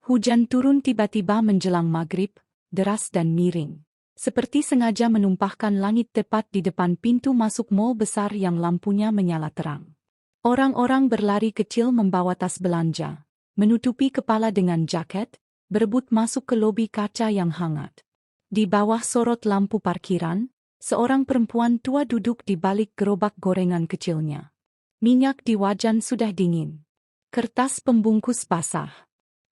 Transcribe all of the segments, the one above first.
Hujan turun tiba-tiba menjelang maghrib, deras dan miring. Seperti sengaja menumpahkan langit tepat di depan pintu masuk mal besar yang lampunya menyala terang. Orang-orang berlari kecil membawa tas belanja, menutupi kepala dengan jaket, berebut masuk ke lobi kaca yang hangat. Di bawah sorot lampu parkiran, seorang perempuan tua duduk di balik gerobak gorengan kecilnya. Minyak di wajan sudah dingin. Kertas pembungkus basah.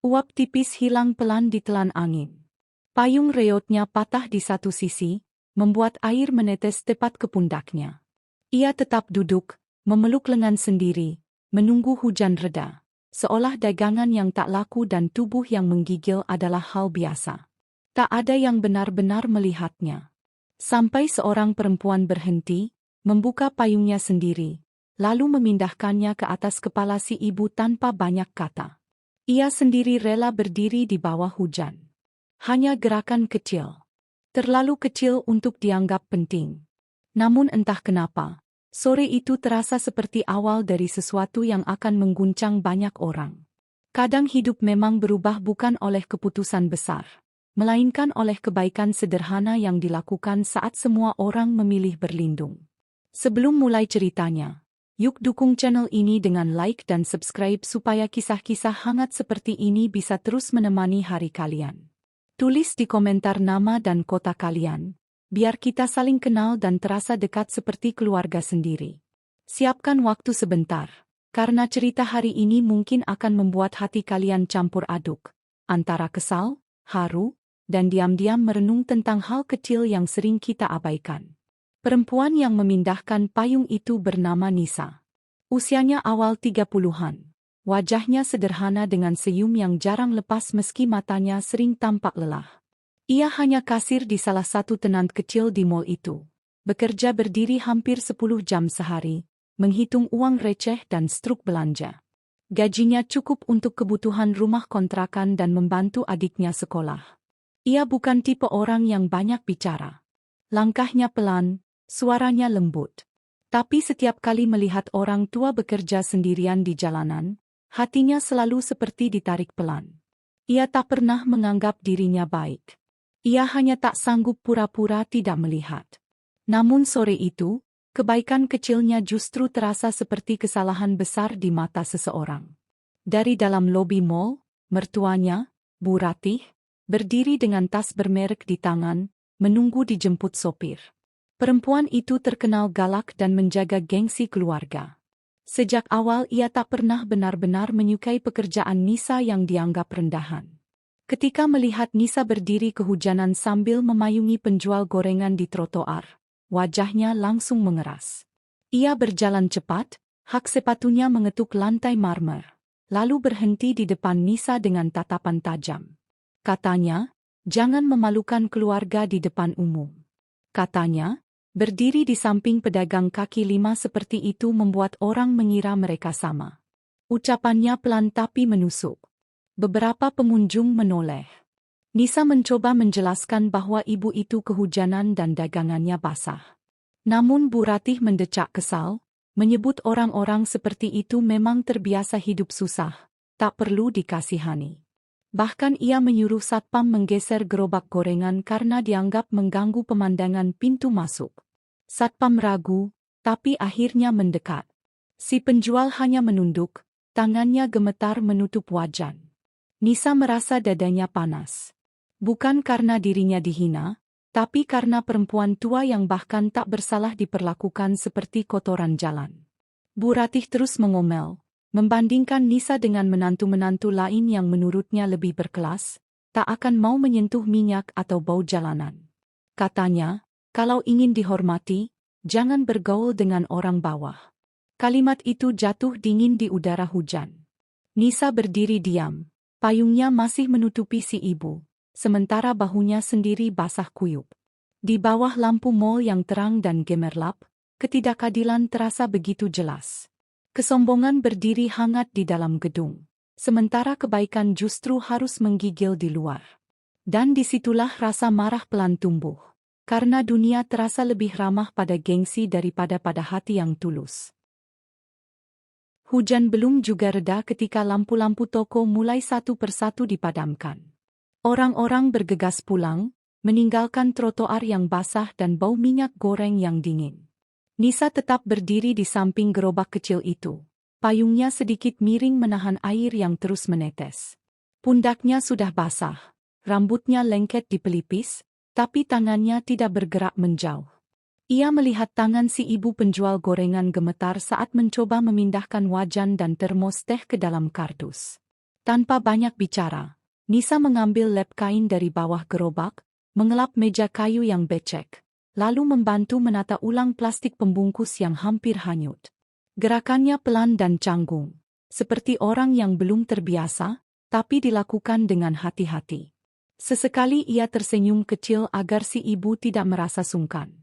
Uap tipis hilang pelan ditelan angin. Payung reotnya patah di satu sisi, membuat air menetes tepat ke pundaknya. Ia tetap duduk, memeluk lengan sendiri, menunggu hujan reda. Seolah dagangan yang tak laku dan tubuh yang menggigil adalah hal biasa. Tak ada yang benar-benar melihatnya. Sampai seorang perempuan berhenti, membuka payungnya sendiri, lalu memindahkannya ke atas kepala si ibu tanpa banyak kata. Ia sendiri rela berdiri di bawah hujan. Hanya gerakan kecil. Terlalu kecil untuk dianggap penting. Namun entah kenapa, sore itu terasa seperti awal dari sesuatu yang akan mengguncang banyak orang. Kadang hidup memang berubah bukan oleh keputusan besar, melainkan oleh kebaikan sederhana yang dilakukan saat semua orang memilih berlindung. Sebelum mulai ceritanya, yuk dukung channel ini dengan like dan subscribe supaya kisah-kisah hangat seperti ini bisa terus menemani hari kalian. Tulis di komentar nama dan kota kalian, biar kita saling kenal dan terasa dekat seperti keluarga sendiri. Siapkan waktu sebentar, karena cerita hari ini mungkin akan membuat hati kalian campur aduk, antara kesal, haru, dan diam-diam merenung tentang hal kecil yang sering kita abaikan. Perempuan yang memindahkan payung itu bernama Nisa. Usianya awal 30-an. Wajahnya sederhana dengan senyum yang jarang lepas meski matanya sering tampak lelah. Ia hanya kasir di salah satu tenant kecil di mal itu. Bekerja berdiri hampir 10 jam sehari, menghitung uang receh dan struk belanja. Gajinya cukup untuk kebutuhan rumah kontrakan dan membantu adiknya sekolah. Ia bukan tipe orang yang banyak bicara. Langkahnya pelan, suaranya lembut. Tapi setiap kali melihat orang tua bekerja sendirian di jalanan, hatinya selalu seperti ditarik pelan. Ia tak pernah menganggap dirinya baik. Ia hanya tak sanggup pura-pura tidak melihat. Namun sore itu, kebaikan kecilnya justru terasa seperti kesalahan besar di mata seseorang. Dari dalam lobi mal, mertuanya, Bu Ratih, berdiri dengan tas bermerek di tangan, menunggu dijemput sopir. Perempuan itu terkenal galak dan menjaga gengsi keluarga. Sejak awal ia tak pernah benar-benar menyukai pekerjaan Nisa yang dianggap rendahan. Ketika melihat Nisa berdiri kehujanan sambil memayungi penjual gorengan di trotoar, wajahnya langsung mengeras. Ia berjalan cepat, hak sepatunya mengetuk lantai marmer, lalu berhenti di depan Nisa dengan tatapan tajam. Katanya, "Jangan memalukan keluarga di depan umum." Katanya, berdiri di samping pedagang kaki lima seperti itu membuat orang mengira mereka sama. Ucapannya pelan tapi menusuk. Beberapa pengunjung menoleh. Nisa mencoba menjelaskan bahwa ibu itu kehujanan dan dagangannya basah. Namun Bu Ratih mendecak kesal, menyebut orang-orang seperti itu memang terbiasa hidup susah, tak perlu dikasihani. Bahkan ia menyuruh satpam menggeser gerobak gorengan karena dianggap mengganggu pemandangan pintu masuk. Satpam ragu, tapi akhirnya mendekat. Si penjual hanya menunduk, tangannya gemetar menutup wajan. Nisa merasa dadanya panas. Bukan karena dirinya dihina, tapi karena perempuan tua yang bahkan tak bersalah diperlakukan seperti kotoran jalan. Bu Ratih terus mengomel, membandingkan Nisa dengan menantu-menantu lain yang menurutnya lebih berkelas, tak akan mau menyentuh minyak atau bau jalanan. Katanya, kalau ingin dihormati, jangan bergaul dengan orang bawah. Kalimat itu jatuh dingin di udara hujan. Nisa berdiri diam, payungnya masih menutupi si ibu, sementara bahunya sendiri basah kuyup. Di bawah lampu mal yang terang dan gemerlap, ketidakadilan terasa begitu jelas. Kesombongan berdiri hangat di dalam gedung, sementara kebaikan justru harus menggigil di luar. Dan disitulah rasa marah pelan tumbuh. Karena dunia terasa lebih ramah pada gengsi daripada pada hati yang tulus. Hujan belum juga reda ketika lampu-lampu toko mulai satu persatu dipadamkan. Orang-orang bergegas pulang, meninggalkan trotoar yang basah dan bau minyak goreng yang dingin. Nisa tetap berdiri di samping gerobak kecil itu. Payungnya sedikit miring menahan air yang terus menetes. Pundaknya sudah basah, rambutnya lengket di pelipis, tapi tangannya tidak bergerak menjauh. Ia melihat tangan si ibu penjual gorengan gemetar saat mencoba memindahkan wajan dan termos teh ke dalam kardus. Tanpa banyak bicara, Nisa mengambil lap kain dari bawah gerobak, mengelap meja kayu yang becek, lalu membantu menata ulang plastik pembungkus yang hampir hanyut. Gerakannya pelan dan canggung, seperti orang yang belum terbiasa, tapi dilakukan dengan hati-hati. Sesekali ia tersenyum kecil agar si ibu tidak merasa sungkan.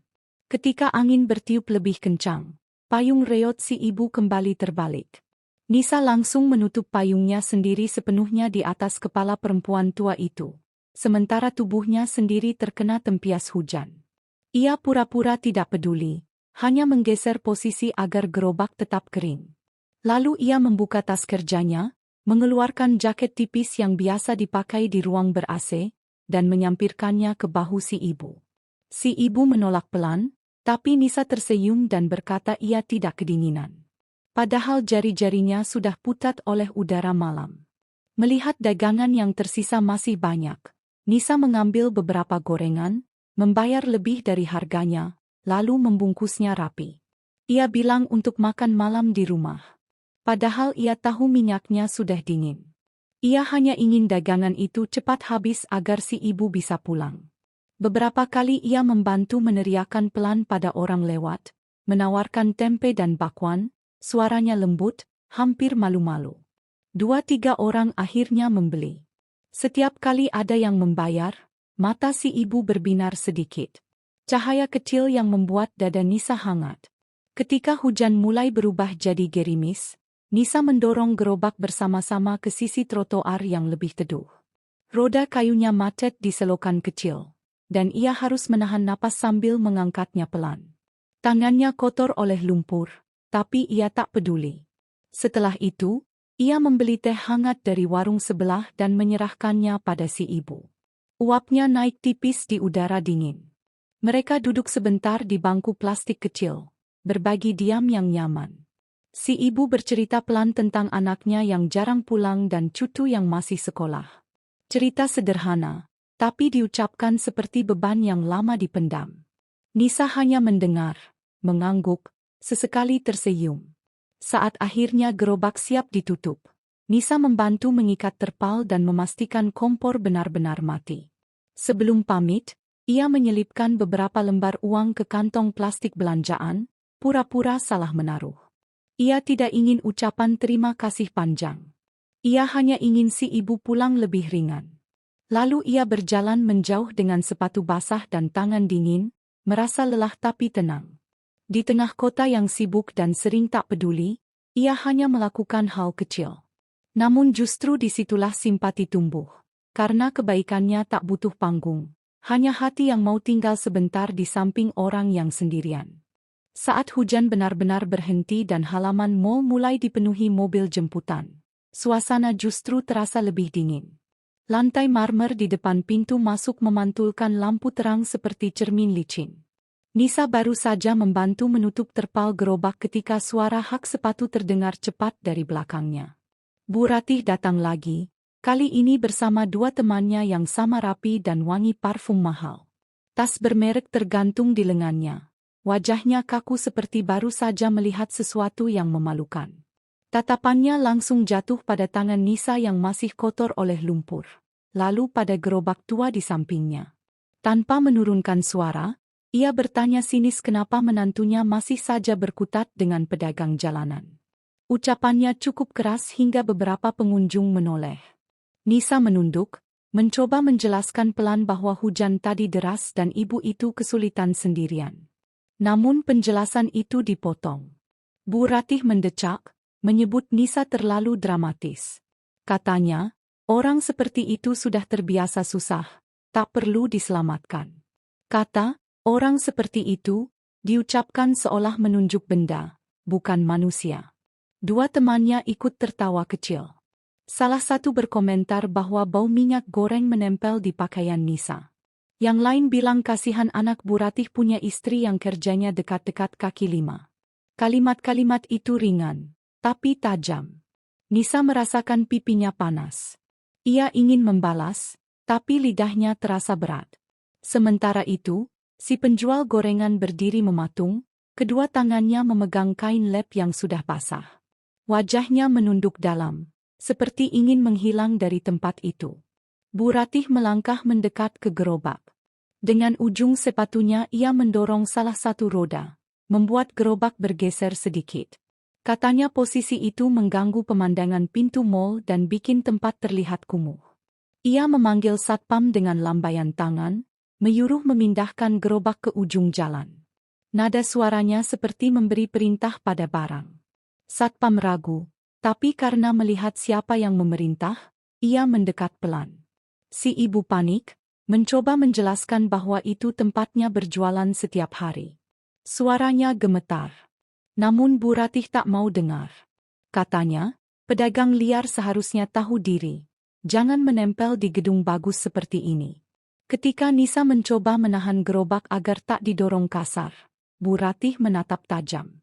Ketika angin bertiup lebih kencang, payung reot si ibu kembali terbalik. Nisa langsung menutup payungnya sendiri sepenuhnya di atas kepala perempuan tua itu, sementara tubuhnya sendiri terkena tempias hujan. Ia pura-pura tidak peduli, hanya menggeser posisi agar gerobak tetap kering. Lalu ia membuka tas kerjanya, mengeluarkan jaket tipis yang biasa dipakai di ruang ber-AC, dan menyampirkannya ke bahu si ibu. Si ibu menolak pelan, tapi Nisa tersenyum dan berkata ia tidak kedinginan. Padahal jari-jarinya sudah pucat oleh udara malam. Melihat dagangan yang tersisa masih banyak, Nisa mengambil beberapa gorengan, membayar lebih dari harganya, lalu membungkusnya rapi. Ia bilang untuk makan malam di rumah. Padahal ia tahu minyaknya sudah dingin. Ia hanya ingin dagangan itu cepat habis agar si ibu bisa pulang. Beberapa kali ia membantu meneriakkan pelan pada orang lewat, menawarkan tempe dan bakwan, suaranya lembut, hampir malu-malu. 2-3 orang akhirnya membeli. Setiap kali ada yang membayar, mata si ibu berbinar sedikit. Cahaya kecil yang membuat dada Nisa hangat. Ketika hujan mulai berubah jadi gerimis, Nisa mendorong gerobak bersama-sama ke sisi trotoar yang lebih teduh. Roda kayunya macet di selokan kecil, dan ia harus menahan napas sambil mengangkatnya pelan. Tangannya kotor oleh lumpur, tapi ia tak peduli. Setelah itu, ia membeli teh hangat dari warung sebelah dan menyerahkannya pada si ibu. Uapnya naik tipis di udara dingin. Mereka duduk sebentar di bangku plastik kecil, berbagi diam yang nyaman. Si ibu bercerita pelan tentang anaknya yang jarang pulang dan cucu yang masih sekolah. Cerita sederhana, tapi diucapkan seperti beban yang lama dipendam. Nisa hanya mendengar, mengangguk, sesekali tersenyum. Saat akhirnya gerobak siap ditutup, Nisa membantu mengikat terpal dan memastikan kompor benar-benar mati. Sebelum pamit, ia menyelipkan beberapa lembar uang ke kantong plastik belanjaan, pura-pura salah menaruh. Ia tidak ingin ucapan terima kasih panjang. Ia hanya ingin si ibu pulang lebih ringan. Lalu ia berjalan menjauh dengan sepatu basah dan tangan dingin, merasa lelah tapi tenang. Di tengah kota yang sibuk dan sering tak peduli, ia hanya melakukan hal kecil. Namun justru disitulah simpati tumbuh. Karena kebaikannya tak butuh panggung, hanya hati yang mau tinggal sebentar di samping orang yang sendirian. Saat hujan benar-benar berhenti dan halaman mall mulai dipenuhi mobil jemputan, suasana justru terasa lebih dingin. Lantai marmer di depan pintu masuk memantulkan lampu terang seperti cermin licin. Nisa baru saja membantu menutup terpal gerobak ketika suara hak sepatu terdengar cepat dari belakangnya. Bu Ratih datang lagi, kali ini bersama 2 temannya yang sama rapi dan wangi parfum mahal. Tas bermerek tergantung di lengannya. Wajahnya kaku seperti baru saja melihat sesuatu yang memalukan. Tatapannya langsung jatuh pada tangan Nisa yang masih kotor oleh lumpur, lalu pada gerobak tua di sampingnya. Tanpa menurunkan suara, ia bertanya sinis kenapa menantunya masih saja berkutat dengan pedagang jalanan. Ucapannya cukup keras hingga beberapa pengunjung menoleh. Nisa menunduk, mencoba menjelaskan pelan bahwa hujan tadi deras dan ibu itu kesulitan sendirian. Namun penjelasan itu dipotong. Bu Ratih mendecak, menyebut Nisa terlalu dramatis. Katanya, orang seperti itu sudah terbiasa susah, tak perlu diselamatkan. Kata, orang seperti itu, diucapkan seolah menunjuk benda, bukan manusia. Dua temannya ikut tertawa kecil. Salah satu berkomentar bahwa bau minyak goreng menempel di pakaian Nisa. Yang lain bilang kasihan anak Bu Ratih punya istri yang kerjanya dekat-dekat kaki lima. Kalimat-kalimat itu ringan, tapi tajam. Nisa merasakan pipinya panas. Ia ingin membalas, tapi lidahnya terasa berat. Sementara itu, si penjual gorengan berdiri mematung, kedua tangannya memegang kain lap yang sudah basah. Wajahnya menunduk dalam, seperti ingin menghilang dari tempat itu. Bu Ratih melangkah mendekat ke gerobak. Dengan ujung sepatunya ia mendorong salah satu roda, membuat gerobak bergeser sedikit. Katanya posisi itu mengganggu pemandangan pintu mal dan bikin tempat terlihat kumuh. Ia memanggil satpam dengan lambaian tangan, menyuruh memindahkan gerobak ke ujung jalan. Nada suaranya seperti memberi perintah pada barang. Satpam ragu, tapi karena melihat siapa yang memerintah, ia mendekat pelan. Si ibu panik, mencoba menjelaskan bahwa itu tempatnya berjualan setiap hari. Suaranya gemetar. Namun Bu Ratih tak mau dengar. Katanya, pedagang liar seharusnya tahu diri. Jangan menempel di gedung bagus seperti ini. Ketika Nisa mencoba menahan gerobak agar tak didorong kasar, Bu Ratih menatap tajam.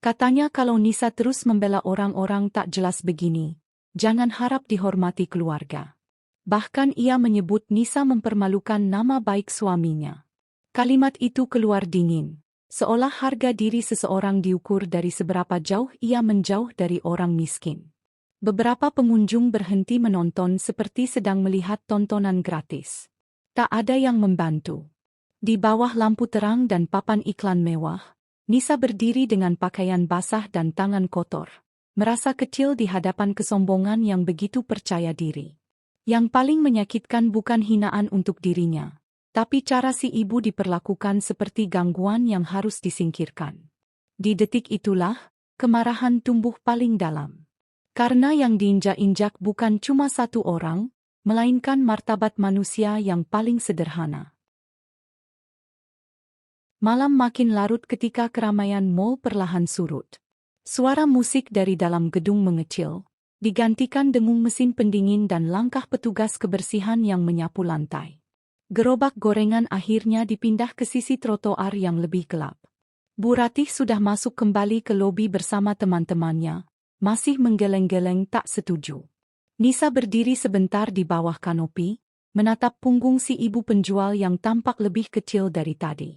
Katanya kalau Nisa terus membela orang-orang tak jelas begini, jangan harap dihormati keluarga. Bahkan ia menyebut Nisa mempermalukan nama baik suaminya. Kalimat itu keluar dingin. Seolah harga diri seseorang diukur dari seberapa jauh ia menjauh dari orang miskin. Beberapa pengunjung berhenti menonton seperti sedang melihat tontonan gratis. Tak ada yang membantu. Di bawah lampu terang dan papan iklan mewah, Nisa berdiri dengan pakaian basah dan tangan kotor. Merasa kecil di hadapan kesombongan yang begitu percaya diri. Yang paling menyakitkan bukan hinaan untuk dirinya, tapi cara si ibu diperlakukan seperti gangguan yang harus disingkirkan. Di detik itulah, kemarahan tumbuh paling dalam. Karena yang diinjak-injak bukan cuma satu orang, melainkan martabat manusia yang paling sederhana. Malam makin larut ketika keramaian mal perlahan surut. Suara musik dari dalam gedung mengecil, digantikan dengung mesin pendingin dan langkah petugas kebersihan yang menyapu lantai. Gerobak gorengan akhirnya dipindah ke sisi trotoar yang lebih gelap. Bu Ratih sudah masuk kembali ke lobi bersama teman-temannya, masih menggeleng-geleng tak setuju. Nisa berdiri sebentar di bawah kanopi, menatap punggung si ibu penjual yang tampak lebih kecil dari tadi.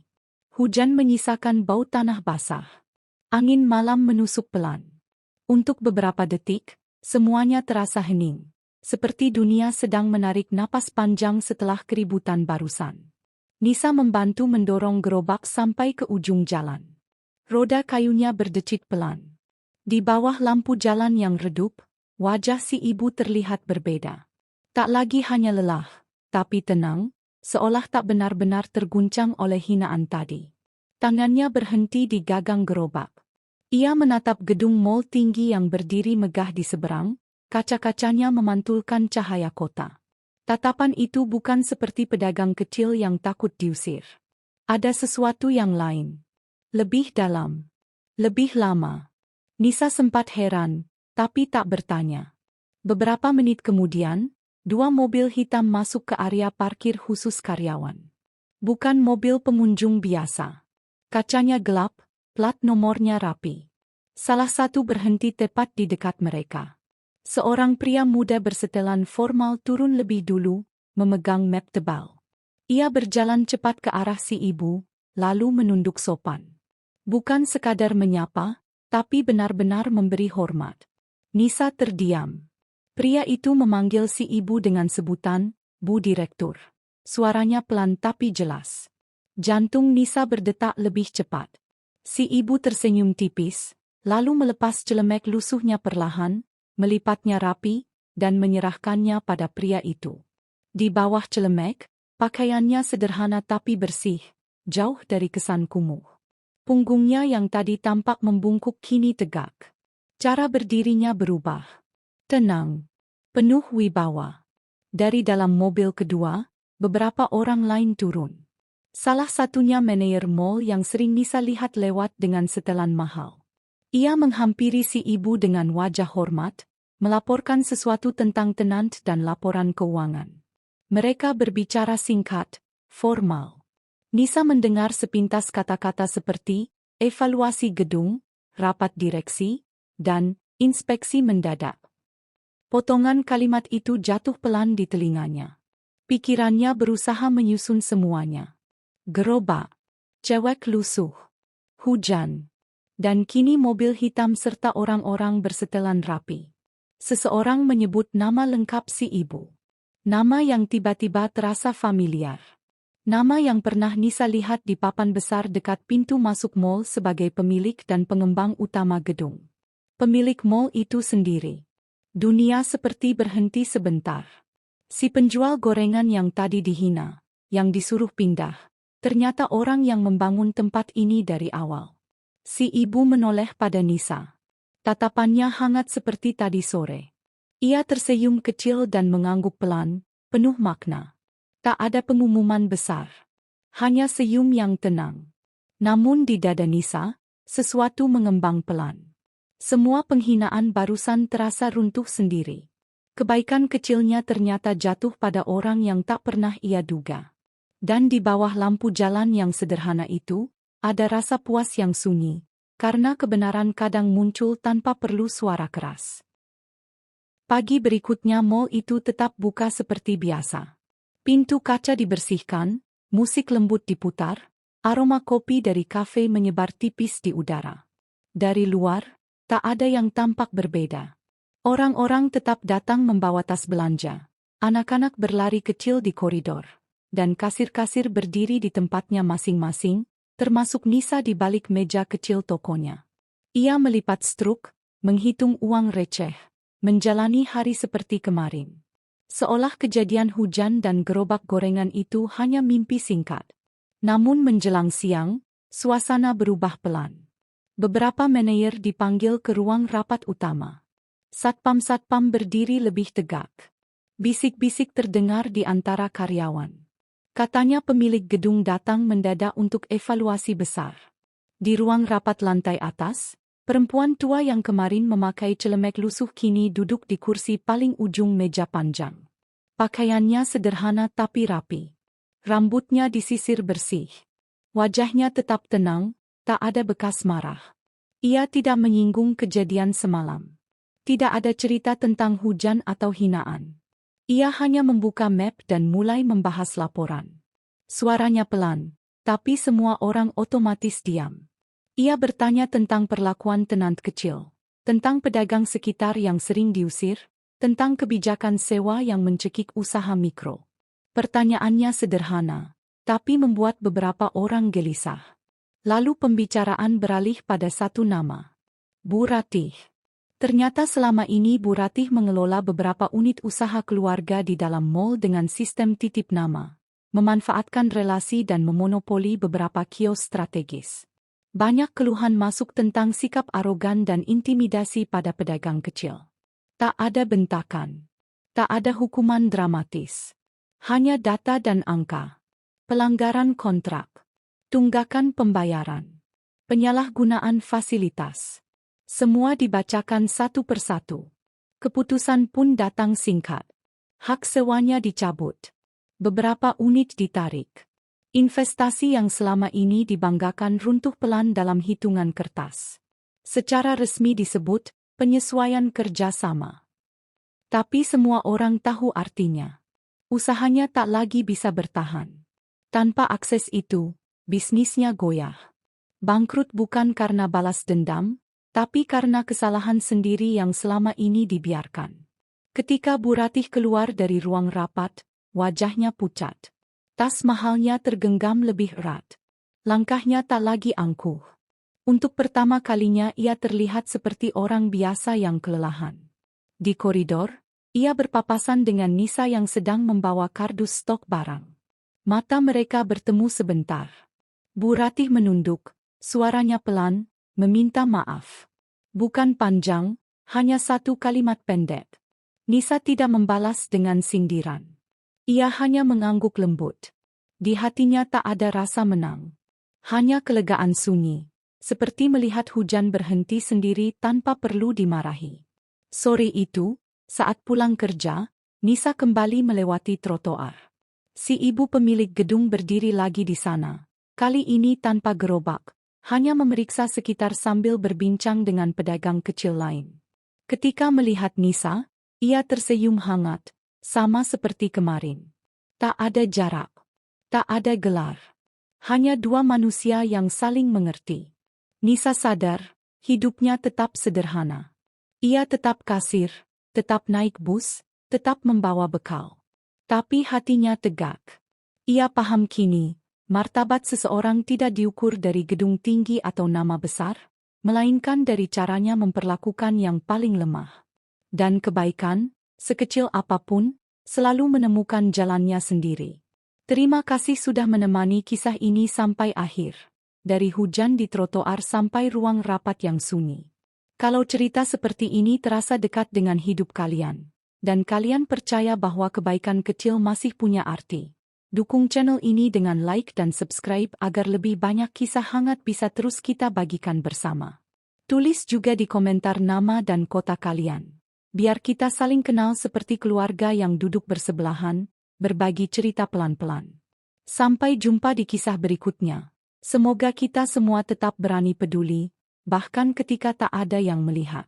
Hujan menyisakan bau tanah basah. Angin malam menusuk pelan. Untuk beberapa detik, semuanya terasa hening. Seperti dunia sedang menarik napas panjang setelah keributan barusan. Nisa membantu mendorong gerobak sampai ke ujung jalan. Roda kayunya berdecit pelan. Di bawah lampu jalan yang redup, wajah si ibu terlihat berbeda. Tak lagi hanya lelah, tapi tenang, seolah tak benar-benar terguncang oleh hinaan tadi. Tangannya berhenti di gagang gerobak. Ia menatap gedung mal tinggi yang berdiri megah di seberang. Kaca-kacanya memantulkan cahaya kota. Tatapan itu bukan seperti pedagang kecil yang takut diusir. Ada sesuatu yang lain. Lebih dalam. Lebih lama. Nisa sempat heran, tapi tak bertanya. Beberapa menit kemudian, dua mobil hitam masuk ke area parkir khusus karyawan. Bukan mobil pengunjung biasa. Kacanya gelap, plat nomornya rapi. Salah satu berhenti tepat di dekat mereka. Seorang pria muda bersetelan formal turun lebih dulu, memegang map tebal. Ia berjalan cepat ke arah si ibu, lalu menunduk sopan. Bukan sekadar menyapa, tapi benar-benar memberi hormat. Nisa terdiam. Pria itu memanggil si ibu dengan sebutan, Bu Direktur. Suaranya pelan tapi jelas. Jantung Nisa berdetak lebih cepat. Si ibu tersenyum tipis, lalu melepas celemek lusuhnya perlahan, melipatnya rapi, dan menyerahkannya pada pria itu. Di bawah celemek, pakaiannya sederhana tapi bersih, jauh dari kesan kumuh. Punggungnya yang tadi tampak membungkuk kini tegak. Cara berdirinya berubah. Tenang. Penuh wibawa. Dari dalam mobil kedua, beberapa orang lain turun. Salah satunya manajer mal yang sering Nisa lihat lewat dengan setelan mahal. Ia menghampiri si ibu dengan wajah hormat, melaporkan sesuatu tentang tenant dan laporan keuangan. Mereka berbicara singkat, formal. Nisa mendengar sepintas kata-kata seperti evaluasi gedung, rapat direksi, dan inspeksi mendadak. Potongan kalimat itu jatuh pelan di telinganya. Pikirannya berusaha menyusun semuanya. Gerobak, cewek lusuh, hujan, dan kini mobil hitam serta orang-orang bersetelan rapi. Seseorang menyebut nama lengkap si ibu. Nama yang tiba-tiba terasa familiar. Nama yang pernah Nisa lihat di papan besar dekat pintu masuk mall sebagai pemilik dan pengembang utama gedung. Pemilik mall itu sendiri. Dunia seperti berhenti sebentar. Si penjual gorengan yang tadi dihina, yang disuruh pindah, ternyata orang yang membangun tempat ini dari awal. Si ibu menoleh pada Nisa. Tatapannya hangat seperti tadi sore. Ia tersenyum kecil dan mengangguk pelan, penuh makna. Tak ada pengumuman besar. Hanya senyum yang tenang. Namun di dada Nisa, sesuatu mengembang pelan. Semua penghinaan barusan terasa runtuh sendiri. Kebaikan kecilnya ternyata jatuh pada orang yang tak pernah ia duga. Dan di bawah lampu jalan yang sederhana itu, ada rasa puas yang sunyi, karena kebenaran kadang muncul tanpa perlu suara keras. Pagi berikutnya mall itu tetap buka seperti biasa. Pintu kaca dibersihkan, musik lembut diputar, aroma kopi dari kafe menyebar tipis di udara. Dari luar, tak ada yang tampak berbeda. Orang-orang tetap datang membawa tas belanja. Anak-anak berlari kecil di koridor. Dan kasir-kasir berdiri di tempatnya masing-masing, termasuk Nisa di balik meja kecil tokonya. Ia melipat struk, menghitung uang receh, menjalani hari seperti kemarin. Seolah kejadian hujan dan gerobak gorengan itu hanya mimpi singkat. Namun menjelang siang, suasana berubah pelan. Beberapa manajer dipanggil ke ruang rapat utama. Satpam-satpam berdiri lebih tegak. Bisik-bisik terdengar di antara karyawan. Katanya pemilik gedung datang mendadak untuk evaluasi besar. Di ruang rapat lantai atas, perempuan tua yang kemarin memakai celemek lusuh kini duduk di kursi paling ujung meja panjang. Pakaiannya sederhana tapi rapi. Rambutnya disisir bersih. Wajahnya tetap tenang, tak ada bekas marah. Ia tidak menyinggung kejadian semalam. Tidak ada cerita tentang hujan atau hinaan. Ia hanya membuka map dan mulai membahas laporan. Suaranya pelan, tapi semua orang otomatis diam. Ia bertanya tentang perlakuan tenant kecil, tentang pedagang sekitar yang sering diusir, tentang kebijakan sewa yang mencekik usaha mikro. Pertanyaannya sederhana, tapi membuat beberapa orang gelisah. Lalu pembicaraan beralih pada satu nama. Bu Ratih. Ternyata selama ini Bu Ratih mengelola beberapa unit usaha keluarga di dalam mall dengan sistem titip nama, memanfaatkan relasi dan memonopoli beberapa kios strategis. Banyak keluhan masuk tentang sikap arogan dan intimidasi pada pedagang kecil. Tak ada bentakan. Tak ada hukuman dramatis. Hanya data dan angka. Pelanggaran kontrak. Tunggakan pembayaran. Penyalahgunaan fasilitas. Semua dibacakan satu persatu. Keputusan pun datang singkat. Hak sewanya dicabut. Beberapa unit ditarik. Investasi yang selama ini dibanggakan runtuh pelan dalam hitungan kertas. Secara resmi disebut penyesuaian kerjasama. Tapi semua orang tahu artinya. Usahanya tak lagi bisa bertahan. Tanpa akses itu, bisnisnya goyah. Bangkrut bukan karena balas dendam, tapi karena kesalahan sendiri yang selama ini dibiarkan. Ketika Bu Ratih keluar dari ruang rapat, wajahnya pucat. Tas mahalnya tergenggam lebih erat. Langkahnya tak lagi angkuh. Untuk pertama kalinya ia terlihat seperti orang biasa yang kelelahan. Di koridor, ia berpapasan dengan Nisa yang sedang membawa kardus stok barang. Mata mereka bertemu sebentar. Bu Ratih menunduk, suaranya pelan, meminta maaf. Bukan panjang, hanya satu kalimat pendek. Nisa tidak membalas dengan sindiran. Ia hanya mengangguk lembut. Di hatinya tak ada rasa menang. Hanya kelegaan sunyi. seperti melihat hujan berhenti sendiri tanpa perlu dimarahi. Sore itu, saat pulang kerja, Nisa kembali melewati trotoar. Si ibu pemilik gedung berdiri lagi di sana, kali ini tanpa gerobak, hanya memeriksa sekitar sambil berbincang dengan pedagang kecil lain. Ketika melihat Nisa, ia tersenyum hangat, sama seperti kemarin. Tak ada jarak, tak ada gelar. Hanya dua manusia yang saling mengerti. Nisa sadar, hidupnya tetap sederhana. Ia tetap kasir, tetap naik bus, tetap membawa bekal. Tapi hatinya tegak. Ia paham kini, martabat seseorang tidak diukur dari gedung tinggi atau nama besar, melainkan dari caranya memperlakukan yang paling lemah. Dan kebaikan, sekecil apapun, selalu menemukan jalannya sendiri. Terima kasih sudah menemani kisah ini sampai akhir. Dari hujan di trotoar sampai ruang rapat yang sunyi. Kalau cerita seperti ini terasa dekat dengan hidup kalian, dan kalian percaya bahwa kebaikan kecil masih punya arti, dukung channel ini dengan like dan subscribe agar lebih banyak kisah hangat bisa terus kita bagikan bersama. Tulis juga di komentar nama dan kota kalian, biar kita saling kenal seperti keluarga yang duduk bersebelahan, berbagi cerita pelan-pelan. Sampai jumpa di kisah berikutnya. Semoga kita semua tetap berani peduli, bahkan ketika tak ada yang melihat.